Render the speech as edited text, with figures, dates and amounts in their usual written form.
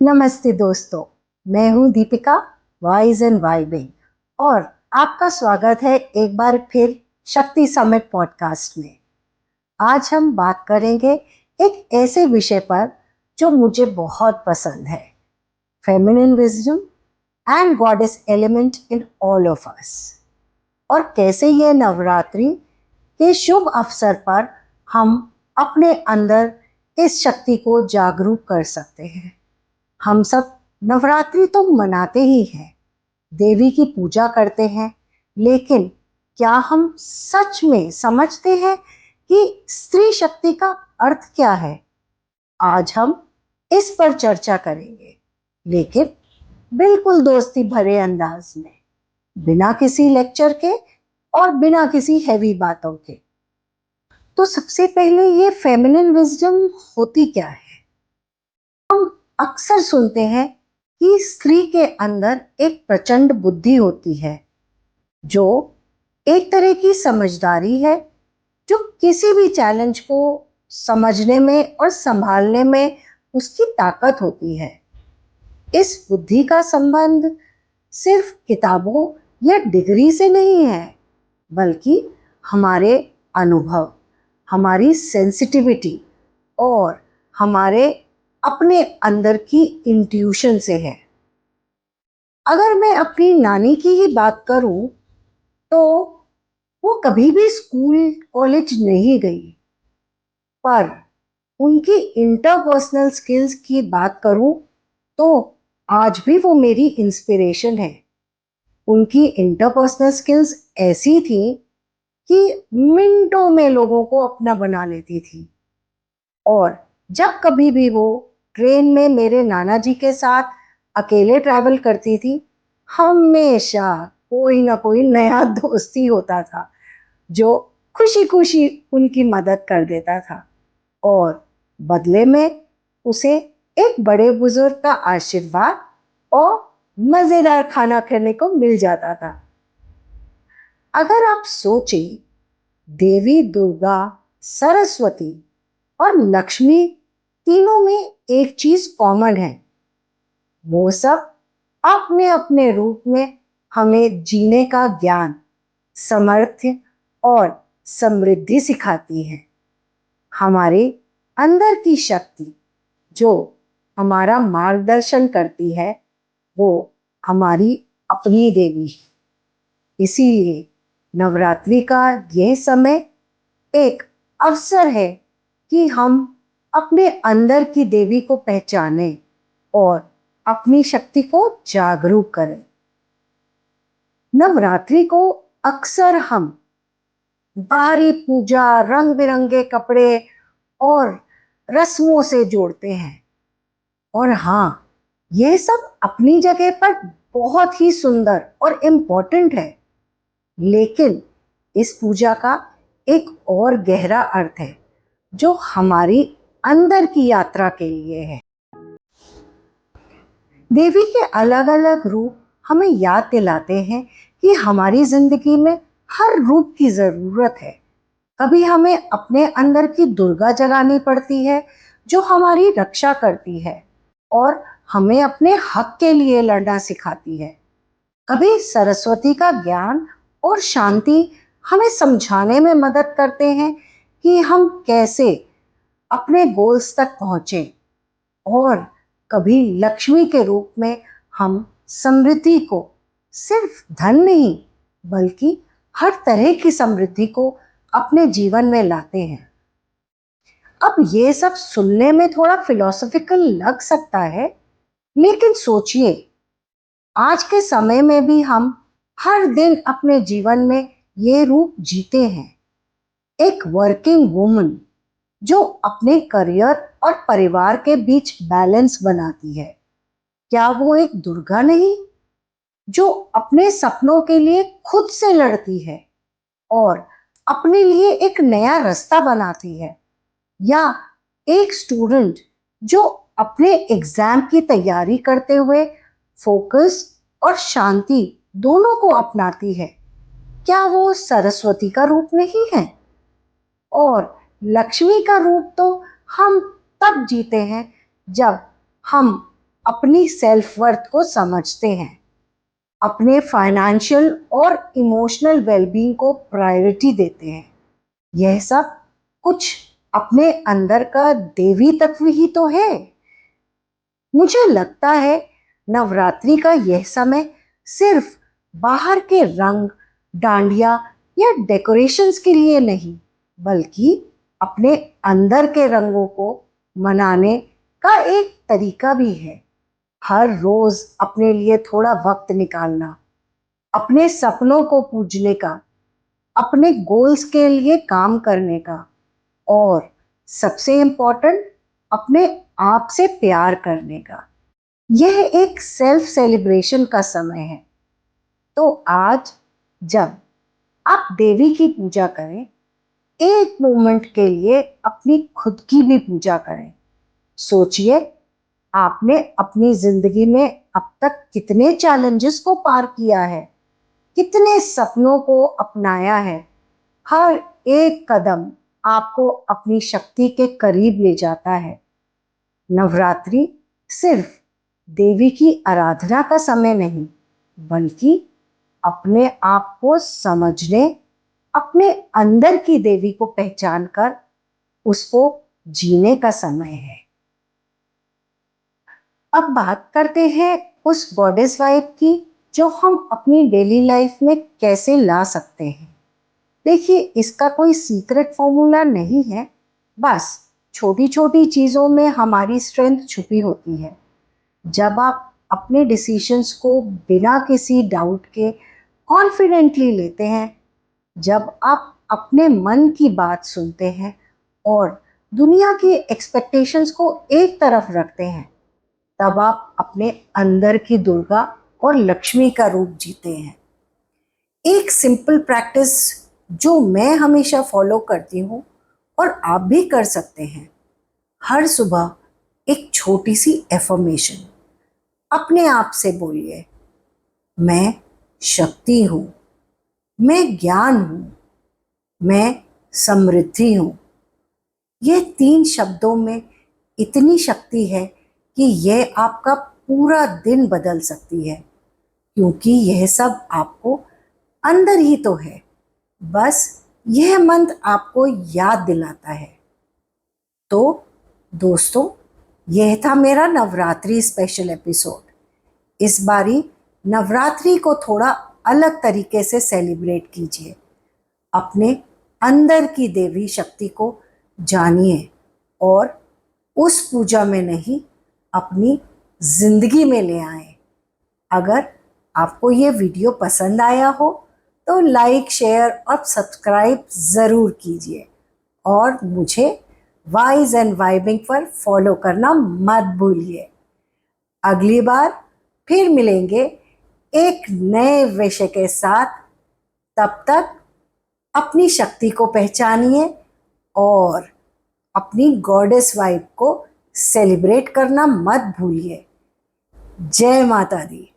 नमस्ते दोस्तों, मैं हूँ दीपिका, वाइज एंड वाइबिंग, और आपका स्वागत है एक बार फिर शक्ति समिट पॉडकास्ट में। आज हम बात करेंगे एक ऐसे विषय पर जो मुझे बहुत पसंद है, feminine wisdom and goddess element in all of us, और कैसे ये नवरात्रि के शुभ अवसर पर हम अपने अंदर इस शक्ति को जागरूक कर सकते हैं। हम सब नवरात्रि तो मनाते ही हैं, देवी की पूजा करते हैं, लेकिन क्या हम सच में समझते हैं कि स्त्री शक्ति का अर्थ क्या है? आज हम इस पर चर्चा करेंगे, लेकिन बिल्कुल दोस्ती भरे अंदाज में, बिना किसी लेक्चर के और बिना किसी हैवी बातों के। तो सबसे पहले ये फेमिनिन विजडम होती क्या है? हम अक्सर सुनते हैं कि स्त्री के अंदर एक प्रचंड बुद्धि होती है, जो एक तरह की समझदारी है, जो किसी भी चैलेंज को समझने में और संभालने में उसकी ताकत होती है। इस बुद्धि का संबंध सिर्फ किताबों या डिग्री से नहीं है, बल्कि हमारे अनुभव, हमारी सेंसिटिविटी और हमारे अपने अंदर की इंट्यूशन से है। अगर मैं अपनी नानी की ही बात करूं, तो वो कभी भी स्कूल कॉलेज नहीं गई, पर उनकी इंटरपर्सनल स्किल्स की बात करूं तो आज भी वो मेरी इंस्पिरेशन है। उनकी इंटरपर्सनल स्किल्स ऐसी थी कि मिनटों में लोगों को अपना बना लेती थी। और जब कभी भी वो ट्रेन में मेरे नाना जी के साथ अकेले ट्रैवल करती थी, हमेशा कोई ना कोई नया दोस्ती होता था जो खुशी खुशी उनकी मदद कर देता था, और बदले में उसे एक बड़े बुजुर्ग का आशीर्वाद और मजेदार खाना खाने को मिल जाता था। अगर आप सोचें, देवी दुर्गा, सरस्वती और लक्ष्मी, तीनों में एक चीज कॉमन है। वो सब अपने अपने रूप में हमें जीने का ज्ञान, सामर्थ्य और समृद्धि सिखाती है। हमारे अंदर की शक्ति जो हमारा मार्गदर्शन करती है, वो हमारी अपनी देवी है। इसीलिए नवरात्रि का यह समय एक अवसर है कि हम अपने अंदर की देवी को पहचानें और अपनी शक्ति को जागरूक करें। नवरात्रि को अक्सर हम भारी पूजा, रंग बिरंगे कपड़े और रस्मों से जोड़ते हैं, और हाँ, ये सब अपनी जगह पर बहुत ही सुंदर और इम्पोर्टेंट है, लेकिन इस पूजा का एक और गहरा अर्थ है जो हमारी अंदर की यात्रा के लिए है। देवी के अलग अलग रूप हमें याद दिलाते हैं कि हमारी जिंदगी में हर रूप की जरूरत है। कभी हमें अपने अंदर की दुर्गा जगानी पड़ती है, जो हमारी रक्षा करती है और हमें अपने हक के लिए लड़ना सिखाती है। कभी सरस्वती का ज्ञान और शांति हमें समझाने में मदद करते हैं कि हम कैसे अपने गोल्स तक पहुंचे, और कभी लक्ष्मी के रूप में हम समृद्धि को, सिर्फ धन नहीं बल्कि हर तरह की समृद्धि को अपने जीवन में लाते हैं। अब ये सब सुनने में थोड़ा फिलोसॉफिकल लग सकता है, लेकिन सोचिए, आज के समय में भी हम हर दिन अपने जीवन में ये रूप जीते हैं। एक वर्किंग वुमन जो अपने करियर और परिवार के बीच बैलेंस बनाती है, क्या वो एक दुर्गा नहीं? जो अपने सपनों के लिए खुद से लड़ती है और अपने लिए एक नया रास्ता बनाती है, या एक स्टूडेंट जो अपने एग्जाम की तैयारी करते हुए फोकस और शांति दोनों को अपनाती है, क्या वो सरस्वती का रूप नहीं है? और लक्ष्मी का रूप तो हम तब जीते हैं जब हम अपनी सेल्फ वर्थ को समझते हैं, अपने फाइनेंशियल और इमोशनल वेलबींग को प्रायोरिटी देते हैं। यह सब कुछ अपने अंदर का देवी तत्व ही तो है। मुझे लगता है नवरात्रि का यह समय सिर्फ बाहर के रंग, डांडिया या डेकोरेशंस के लिए नहीं, बल्कि अपने अंदर के रंगों को मनाने का एक तरीका भी है। हर रोज अपने लिए थोड़ा वक्त निकालना, अपने सपनों को पूजने का, अपने गोल्स के लिए काम करने का, और सबसे इम्पोर्टेंट अपने आप से प्यार करने का। यह एक सेल्फ सेलिब्रेशन का समय है। तो आज जब आप देवी की पूजा करें, एक मोमेंट के लिए अपनी खुद की भी पूजा करें। सोचिए, आपने अपनी जिंदगी में अब तक कितने चैलेंजेस को पार किया है, कितने सपनों को अपनाया है। हर एक कदम आपको अपनी शक्ति के करीब ले जाता है। नवरात्रि सिर्फ देवी की आराधना का समय नहीं, बल्कि अपने आप को समझने, अपने अंदर की देवी को पहचान कर उसको जीने का समय है। अब बात करते हैं उस गॉडेस वाइब की जो हम अपनी डेली लाइफ में कैसे ला सकते हैं। देखिए, इसका कोई सीक्रेट फॉर्मूला नहीं है, बस छोटी छोटी चीज़ों में हमारी स्ट्रेंथ छुपी होती है। जब आप अपने डिसीजंस को बिना किसी डाउट के कॉन्फिडेंटली लेते हैं, जब आप अपने मन की बात सुनते हैं और दुनिया की एक्सपेक्टेशंस को एक तरफ रखते हैं, तब आप अपने अंदर की दुर्गा और लक्ष्मी का रूप जीते हैं। एक सिंपल प्रैक्टिस जो मैं हमेशा फॉलो करती हूँ और आप भी कर सकते हैं, हर सुबह एक छोटी सी एफर्मेशन अपने आप से बोलिए। मैं शक्ति हूँ, मैं ज्ञान हूँ, मैं समृद्धि हूँ। यह 3 शब्दों में इतनी शक्ति है कि यह आपका पूरा दिन बदल सकती है, क्योंकि यह सब आपको अंदर ही तो है। बस यह मंत्र आपको याद दिलाता है। तो दोस्तों, यह था मेरा नवरात्रि स्पेशल एपिसोड। इस बारी नवरात्रि को थोड़ा अलग तरीके से सेलिब्रेट कीजिए। अपने अंदर की देवी शक्ति को जानिए और उस पूजा में नहीं, अपनी जिंदगी में ले आए। अगर आपको ये वीडियो पसंद आया हो तो लाइक, शेयर और सब्सक्राइब ज़रूर कीजिए, और मुझे वाइज एंड वाइबिंग पर फॉलो करना मत भूलिए। अगली बार फिर मिलेंगे एक नए विषय के साथ। तब तक अपनी शक्ति को पहचानिए और अपनी गॉडेस वाइब को सेलिब्रेट करना मत भूलिए। जय माता दी।